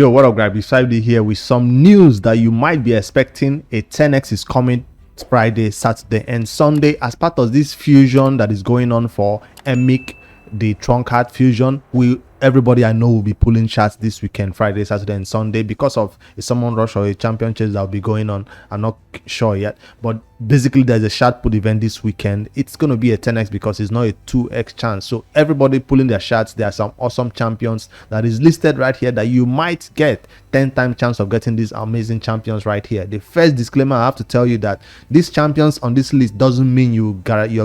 Yo, what up, guys? Beside here with some news that you might be expecting. A 10x is coming Friday, Saturday, and Sunday as part of this fusion that is going on for Emic, the trunk card fusion. Everybody I know will be pulling charts this weekend, Friday, Saturday, and Sunday, because of a summon rush or a champion chase that will be going on. I'm not sure yet, but basically there's a shard put event this weekend. It's going to be a 10x because it's not a 2x chance. So everybody pulling their shards. There are some awesome champions that is listed right here that you might get 10 times chance of getting these amazing champions right here. The first disclaimer I have to tell you that these champions on this list doesn't mean you're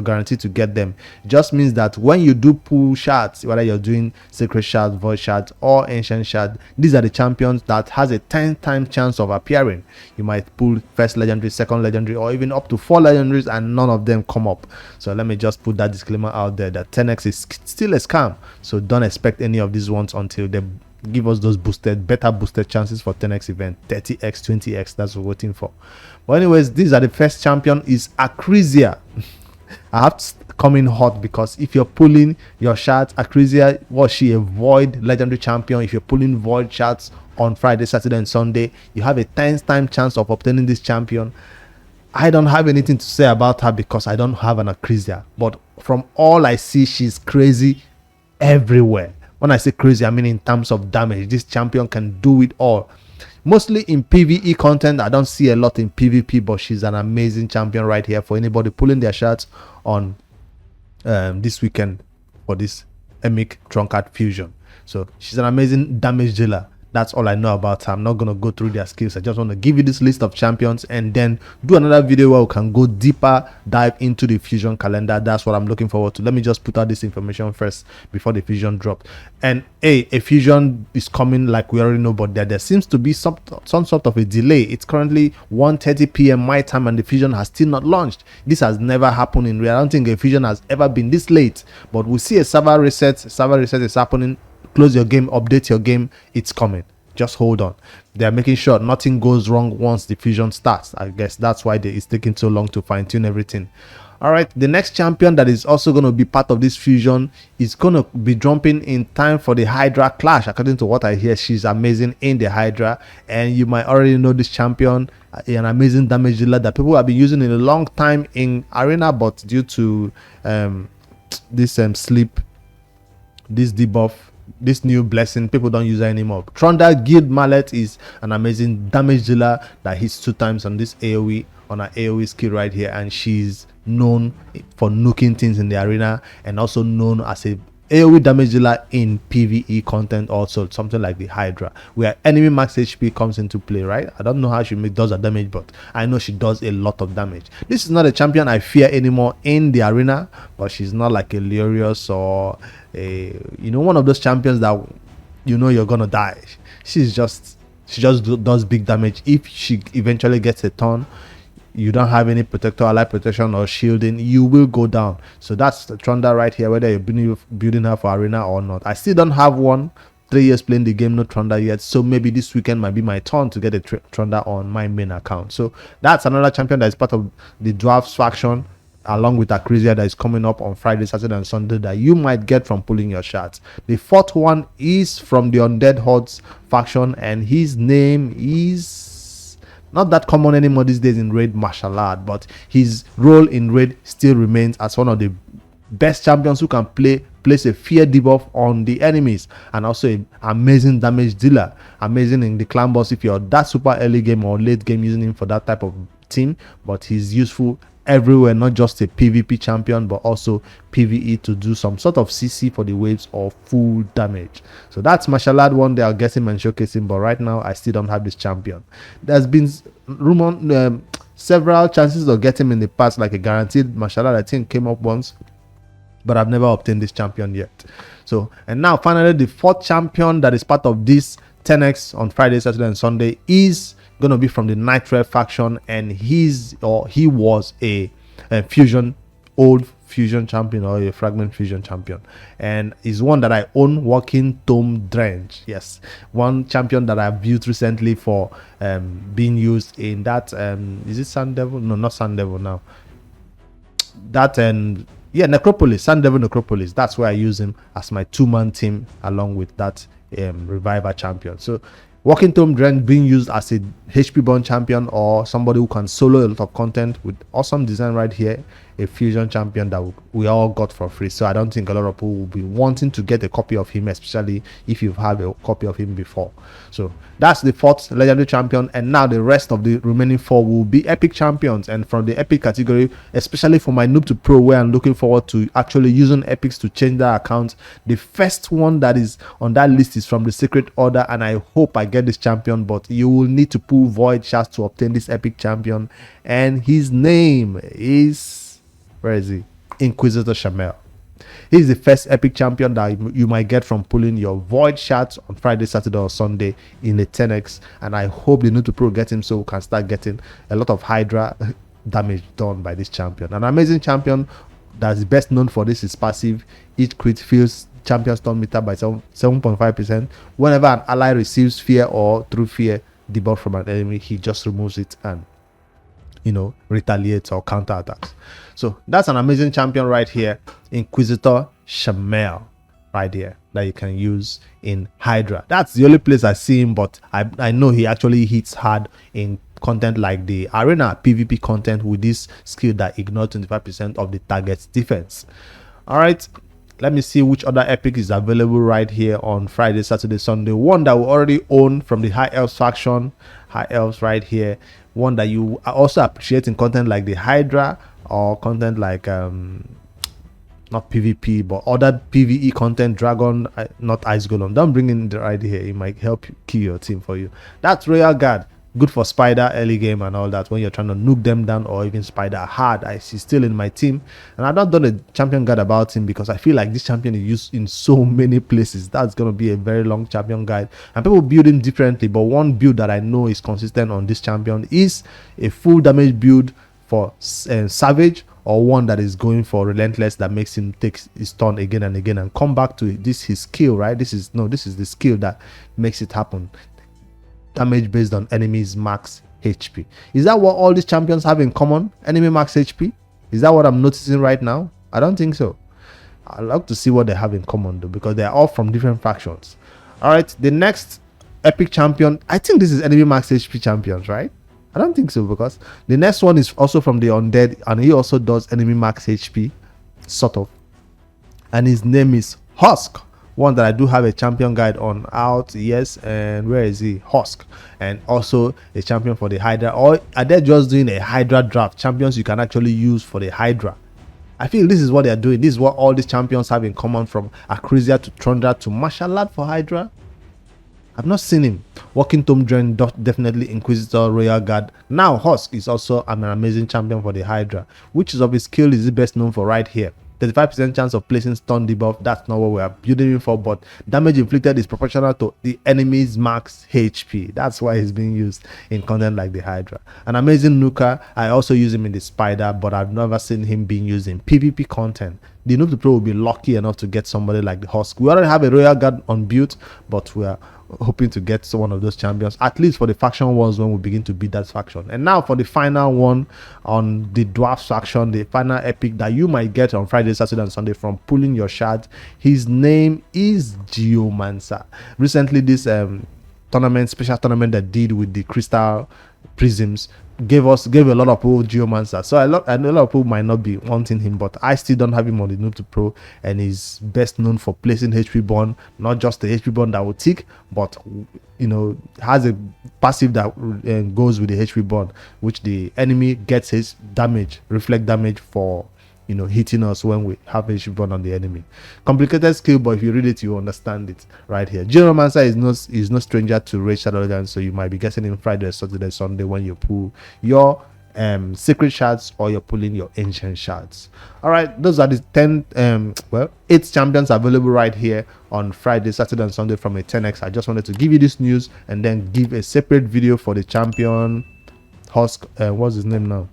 guaranteed to get them. It just means that when you do pull shards, whether you're doing sacred shards, void shards, or ancient shards, these are the champions that has a 10 times chance of appearing. You might pull first legendary, second legendary, or even up to 4 legendaries and none of them come up. So let me just put that disclaimer out there that 10x is still a scam. So don't expect any of these ones until they give us those better boosted chances for 10x event. 30x, 20x, that's what we're waiting for. But anyways, these are the first champion is Acrizia. I have to come in hot because if you're pulling your shards, Acrizia, was she a void legendary champion? If you're pulling void shards on Friday, Saturday, and Sunday, you have a 10 times chance of obtaining this champion. I don't have anything to say about her because I don't have an Acrizia, but from all I see, she's crazy everywhere. When I say crazy, I mean in terms of damage. This champion can do it all. Mostly in PvE content, I don't see a lot in PvP, but she's an amazing champion right here for anybody pulling their shards on this weekend for this Emic Trunkard fusion. So she's an amazing damage dealer. That's all I know about her. I'm not going to go through their skills. I just want to give you this list of champions and then do another video where we can go deeper, dive into the fusion calendar. That's what I'm looking forward to. Let me just put out this information first before the fusion drops. And a fusion is coming like we already know, but there seems to be some sort of a delay. It's currently 1:30 p.m. my time and the fusion has still not launched. This has never happened in real. I don't think a fusion has ever been this late, but we see a server reset. Server reset is happening. Close your game, update your game, it's coming. Just hold on. They are making sure nothing goes wrong once the fusion starts. I guess that's why it's taking so long to fine-tune everything. All right, the next champion that is also going to be part of this fusion is going to be jumping in time for the Hydra clash. According to what I hear, she's amazing in the Hydra, and you might already know this champion, an amazing damage dealer that people have been using in a long time in arena, but due to this sleep, this debuff, this new blessing, people don't use her anymore. Tronda Guild Mallet is an amazing damage dealer that hits 2 times on this AoE, on her AoE skill right here, and she's known for nuking things in the arena and also known as a AoE damage dealer in PvE content, also something like the Hydra, where enemy max HP comes into play, right? I don't know how she does her damage, but I know she does a lot of damage. This is not a champion I fear anymore in the arena, but she's not like a Lurius or a, one of those champions that you're gonna die. She just does big damage. If she eventually gets a turn, you don't have any protector, ally protection, or shielding, you will go down. So that's the Tronda right here, whether you're building her for arena or not. I still don't have one. 3 years playing the game, no Tronda yet. So maybe this weekend might be my turn to get a Tronda on my main account. So that's another champion that is part of the Dwarfs faction, along with Acrizia, that is coming up on Friday, Saturday, and Sunday that you might get from pulling your shards. The fourth one is from the Undead Hordes faction, and his name is not that common anymore these days in raid, martial art, but his role in raid still remains as one of the best champions who can place a fear debuff on the enemies, and also an amazing damage dealer. Amazing in the clan boss if you're that super early game or late game using him for that type of team, but he's useful everywhere, not just a PvP champion but also PvE to do some sort of CC for the waves or full damage. So that's martial art one day. I'll get him and showcase him, but right now I still don't have this champion. There's been several chances of getting him in the past, like a guaranteed martial art I think came up once, but I've never obtained this champion yet. So, and now finally the fourth champion that is part of this 10x on Friday, Saturday, and Sunday is gonna be from the Nitro faction, and he was a old fusion champion or a fragment fusion champion, and is one that I own, Walking Tome Drench. Yes, one champion that I've viewed recently for being used in that is it Sun Devil? No, not Sun Devil now. That Necropolis, Sun Devil Necropolis. That's where I use him as my 2-man team along with that Reviver champion. So Walking Tomb Dren being used as a HP born champion or somebody who can solo a lot of content with awesome design right here. A fusion champion that we all got for free, so I don't think a lot of people will be wanting to get a copy of him, especially if you've had a copy of him before. So that's the 4th legendary champion, and now the rest of the remaining 4 will be epic champions. And from the epic category, especially for my noob to pro, where I'm looking forward to actually using epics to change that account, the first one that is on that list is from the Secret Order, and I hope I get this champion, but you will need to pull void shards to obtain this epic champion, and his name is, where is he? Inquisitor Shamel. He's the first epic champion that you might get from pulling your void shards on Friday, Saturday, or Sunday in a 10x, and I hope they need to pro get him so we can start getting a lot of Hydra damage done by this champion. An amazing champion that is best known for this is passive. Each crit fills champion stun meter by 7.5%. Whenever an ally receives fear or through fear debuff from an enemy, he just removes it and retaliates or counter attacks. So that's an amazing champion right here, Inquisitor Shamel, right here, that you can use in Hydra. That's the only place I see him, but I know he actually hits hard in content like the arena PvP content with this skill that ignores 25% of the target's defense. All right, let me see which other epic is available right here on Friday, Saturday, Sunday. One that we already own from the High Elves faction. High Elves right here. One that you are also appreciating content like the Hydra or content like not PvP but other PvE content, Dragon, not Ice Golem. Don't bring in the right here. It might help you kill your team for you. That's Royal Guard. Good for Spider early game and all that when you're trying to nuke them down, or even Spider hard. I see still in my team, and I've not done a champion guide about him because I feel like this champion is used in so many places. That's gonna be a very long champion guide, and people build him differently. But one build that I know is consistent on this champion is a full damage build for Savage, or one that is going for Relentless that makes him take his turn again and again and come back to this his skill, right? This is the skill that makes it happen. Damage based on enemies max HP. Is that what all these champions have in common? Enemy max HP? Is that what I'm noticing right now? I don't think so. I'd like to see what they have in common though, because they're all from different factions. All right, the next epic champion, I think this is enemy max HP champions, right? I don't think so, because the next one is also from the Undead, and he also does enemy max HP, sort of, and his name is Husk. One that I do have a champion guide on out, yes. And where is he? Husk. And also a champion for the Hydra. Or are they just doing a Hydra draft? Champions you can actually use for the Hydra. I feel this is what they're doing. This is what all these champions have in common, from Acrisia to Trundra to Martial Lad for Hydra. I've not seen him. Walking Tomb Dren, definitely Inquisitor, Royal Guard. Now Husk is also an amazing champion for the Hydra. Which is of his skill is he best known for right here. 35% chance of placing stun debuff. That's not what we are building him for, but damage inflicted is proportional to the enemy's max HP. That's why he's being used in content like the Hydra. An amazing nuker. I also use him in the Spider, but I've never seen him being used in PvP content. The noob to pro will be lucky enough to get somebody like the Husk. We already have a Royal Guard on build, but we are hoping to get one of those champions, at least for the faction wars when we begin to beat that faction. And now for the final one on the Dwarf faction, the final epic that you might get on Friday, Saturday, and Sunday from pulling your shards. His name is Geomancer. Recently, this special tournament that did with the crystal prisms gave a lot of people Geomancer. So a lot of people might not be wanting him, but I still don't have him on the noob to pro, and he's best known for placing HP burn, not just the HP burn that will tick, but has a passive that goes with the HP burn, which the enemy gets his damage, reflect damage for hitting us when we have HP burn on the enemy. Complicated skill, but if you read it, you understand it right here. Geomancer is no stranger to Raid Shadow Legends, so you might be getting him Friday, Saturday, Sunday when you pull your secret shards or you're pulling your ancient shards. All right, those are the 8 champions available right here on Friday, Saturday, and Sunday from a 10x. I just wanted to give you this news and then give a separate video for the champion Husk. What's his name now?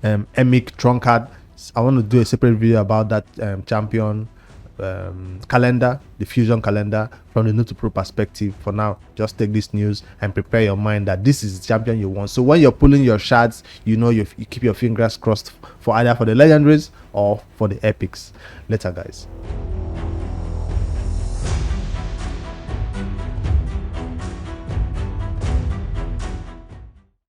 Emic Trunkard. I want to do a separate video about that champion calendar, the fusion calendar, from the noob to pro perspective. For now, just take this news and prepare your mind that this is the champion you want. So when you're pulling your shards, you keep your fingers crossed for either for the legendaries or for the epics. Later, guys.